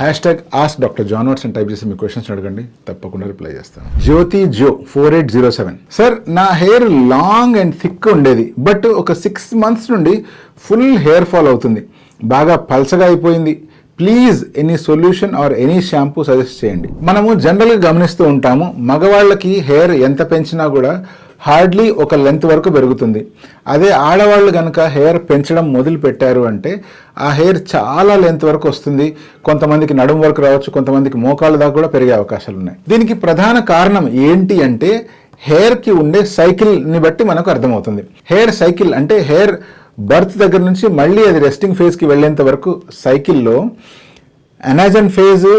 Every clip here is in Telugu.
#Ask Dr. John Watts అని టైప్ చేసి మీ క్వశ్చన్స్ అడగండి, తప్పకుండా రిప్లై చేస్తాను. జ్యోతి జో 4807, సార్ నా హెయిర్ లాంగ్ అండ్ థిక్ ఉండేది, బట్ ఒక 6 months నుండి ఫుల్ హెయిర్ ఫాల్ అవుతుంది, బాగా పల్చగా అయిపోయింది, please any solution or any shampoo suggest చేయండి. మనము జనరల్గా గమనిస్తూ ఉంటాము, మగవాళ్ళకి హెయిర్ ఎంత పెంచినా కూడా హార్డ్లీ ఒక లెంత్ వరకు పెరుగుతుంది. అదే ఆడవాళ్ళు కనుక హెయిర్ పెంచడం మొదలు పెట్టారు అంటే ఆ హెయిర్ చాలా లెంత్ వరకు వస్తుంది. కొంతమందికి నడుము వరకు రావచ్చు, కొంతమందికి మోకాళ్ళ దాకా కూడా పెరిగే అవకాశాలు ఉన్నాయి. దీనికి ప్రధాన కారణం ఏంటి అంటే హెయిర్కి ఉండే సైకిల్ని బట్టి మనకు అర్థమవుతుంది. హెయిర్ సైకిల్ అంటే హెయిర్ బర్త్ దగ్గర నుంచి మళ్ళీ అది రెస్టింగ్ ఫేజ్కి వెళ్ళేంత వరకు సైకిల్లో anagen phase,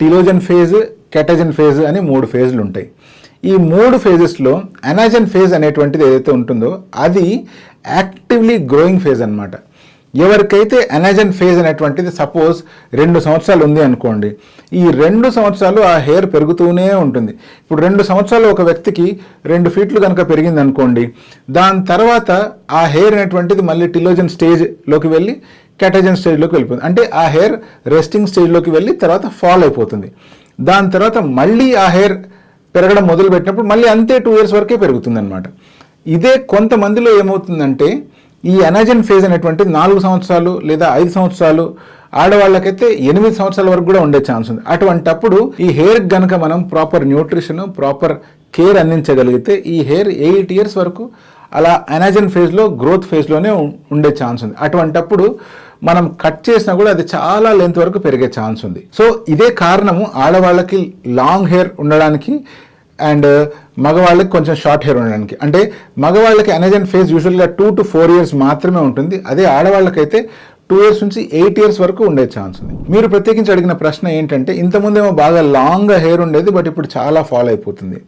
telogen phase, catagen phase అని 3 ఫేజ్లు ఉంటాయి. ఈ 3 ఫేజెస్లో ఎనాజన్ ఫేజ్ అనేటువంటిది ఏదైతే ఉంటుందో అది యాక్టివ్లీ గ్రోయింగ్ ఫేజ్ అనమాట. ఎవరికైతే ఎనాజన్ ఫేజ్ అనేటువంటిది సపోజ్ 2 సంవత్సరాలు ఉంది అనుకోండి, ఈ 2 సంవత్సరాలు ఆ హెయిర్ పెరుగుతూనే ఉంటుంది. ఇప్పుడు 2 సంవత్సరాలు ఒక వ్యక్తికి 2 ఫీట్లు కనుక పెరిగింది అనుకోండి, దాని తర్వాత ఆ హెయిర్ అనేటువంటిది మళ్ళీ టిలోజన్ స్టేజ్లోకి వెళ్ళి కెటజన్ స్టేజ్లోకి వెళ్ళిపోతుంది. అంటే ఆ హెయిర్ రెస్టింగ్ స్టేజ్లోకి వెళ్ళి తర్వాత ఫాల్ అయిపోతుంది. దాని తర్వాత మళ్ళీ ఆ హెయిర్ పెరగడం మొదలుపెట్టినప్పుడు మళ్ళీ అంతే 2 years వరకే పెరుగుతుంది అనమాట. ఇదే కొంతమందిలో ఏమవుతుందంటే ఈ ఎనాజన్ ఫేజ్ అనేటువంటిది 4 సంవత్సరాలు లేదా 5 సంవత్సరాలు, ఆడవాళ్ళకైతే 8 సంవత్సరాల వరకు కూడా ఉండే ఛాన్స్ ఉంది. అటువంటప్పుడు ఈ హెయిర్ కనుక మనం ప్రాపర్ న్యూట్రిషన్, ప్రాపర్ కేర్ అందించగలిగితే ఈ హెయిర్ 8 years వరకు అలా ఎనాజన్ ఫేజ్లో, గ్రోత్ ఫేజ్లోనే ఉండే ఛాన్స్ ఉంది. అటువంటప్పుడు మనం కట్ చేసినా కూడా అది చాలా లెంత్ వరకు పెరిగే ఛాన్స్ ఉంది. సో ఇదే కారణము ఆడవాళ్ళకి లాంగ్ హెయిర్ ఉండడానికి అండ్ మగవాళ్ళకి కొంచెం షార్ట్ హెయిర్ ఉండడానికి. అంటే మగవాళ్ళకి ఎనాజన్ ఫేజ్ యూజువల్గా 2 to 4 years మాత్రమే ఉంటుంది. అదే ఆడవాళ్ళకైతే 2 years నుంచి 8 years వరకు ఉండే ఛాన్స్ ఉంది. మీరు ప్రత్యేకించి అడిగిన ప్రశ్న ఏంటంటే ఇంతకుముందేమో బాగా లాంగ్ హెయిర్ ఉండేది, బట్ ఇప్పుడు చాలా ఫాల్ అయిపోతుంది.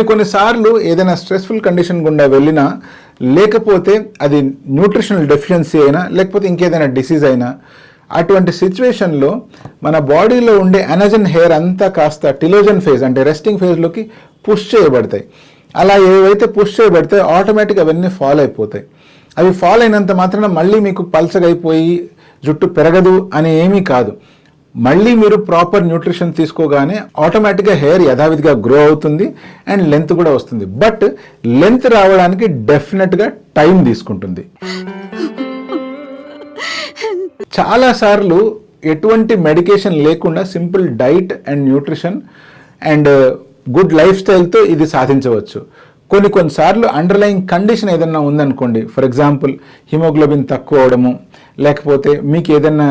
కొన్నిసార్లు ఏదైనా స్ట్రెస్ఫుల్ కండిషన్ గుండా వెళ్ళినా, లేకపోతే అది న్యూట్రిషనల్ డెఫిషియన్సీ అయినా, లేకపోతే ఇంకేదైనా డిసీజ్ అయినా, అటువంటి సిచ్యువేషన్లో మన బాడీలో ఉండే ఎనాజన్ హెయిర్ అంతా కాస్త టిలోజన్ ఫేజ్ అంటే రెస్టింగ్ ఫేజ్లోకి పుష్ చేయబడతాయి. అలా ఏవైతే పుష్ చేయబడితే ఆటోమేటిక్గా అవన్నీ ఫాల్ అయిపోతాయి. అవి ఫాల్ అయినంత మాత్రాన మళ్ళీ మీకు పల్చగైపోయి జుట్టు పెరగదు అని ఏమీ కాదు. మళ్ళీ మీరు ప్రాపర్ న్యూట్రిషన్ తీసుకోగానే ఆటోమేటిక్గా హెయిర్ యథావిధిగా గ్రో అవుతుంది అండ్ లెంత్ కూడా వస్తుంది. బట్ లెంత్ రావడానికి డెఫినెట్గా టైం తీసుకుంటుంది. చాలాసార్లు ఎటువంటి మెడికేషన్ లేకుండా simple diet and nutrition and good life స్టైల్తో ఇది సాధించవచ్చు. కొన్నిసార్లు అండర్లయింగ్ కండిషన్ ఏదైనా ఉందనుకోండి, ఫర్ ఎగ్జాంపుల్ హిమోగ్లోబిన్ తక్కువ అవడము, లేకపోతే మీకు ఏదైనా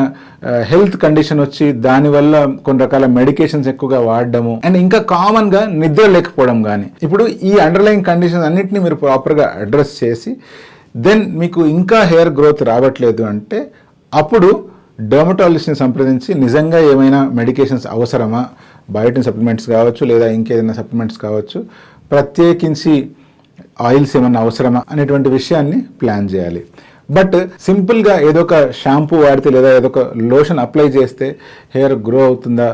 హెల్త్ కండిషన్ వచ్చి దానివల్ల కొన్ని రకాల మెడికేషన్స్ ఎక్కువగా వాడడము, అండ్ ఇంకా కామన్గా నిద్ర లేకపోవడం కానీ, ఇప్పుడు ఈ అండర్లయింగ్ కండిషన్స్ అన్నిటిని మీరు ప్రాపర్గా అడ్రస్ చేసి దెన్ మీకు ఇంకా హెయిర్ గ్రోత్ రావట్లేదు అంటే అప్పుడు డర్మటాలజిస్ట్ని సంప్రదించి నిజంగా ఏమైనా మెడికేషన్స్ అవసరమా, బయోటిన్ సప్లిమెంట్స్ కావచ్చు లేదా ఇంకేదైనా సప్లిమెంట్స్ కావచ్చు, ప్రత్యేకించి ఆయిల్స్ ఏమైనా అవసరమా అనేటువంటి విషయాన్ని ప్లాన్ చేయాలి. బట్ సింపుల్గా ఏదో ఒక షాంపూ వాడితే లేదా ఏదో ఒక లోషన్ అప్లై చేస్తే హెయిర్ గ్రో అవుతుందా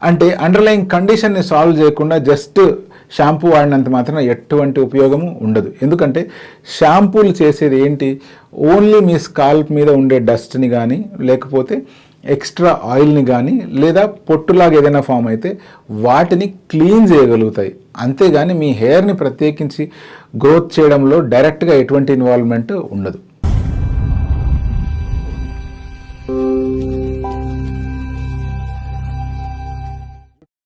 అంటే అండర్లయింగ్ కండిషన్ని సాల్వ్ చేయకుండా జస్ట్ షాంపూ వాడినంత మాత్రం ఎటువంటి ఉపయోగము ఉండదు. ఎందుకంటే షాంపూలు చేసేది ఏంటి, ఓన్లీ మీ స్కాల్ప్ మీద ఉండే డస్ట్ని కానీ లేకపోతే ఎక్స్ట్రా ఆయిల్ని కానీ లేదా పొట్టులాగా ఏదైనా ఫామ్ అయితే వాటిని క్లీన్ చేయగలుగుతాయి. అంతేగాని మీ హెయిర్ని ప్రత్యేకించి గ్రోత్ చేయడంలో డైరెక్ట్గా ఎటువంటి ఇన్వాల్వ్మెంట్ ఉండదు.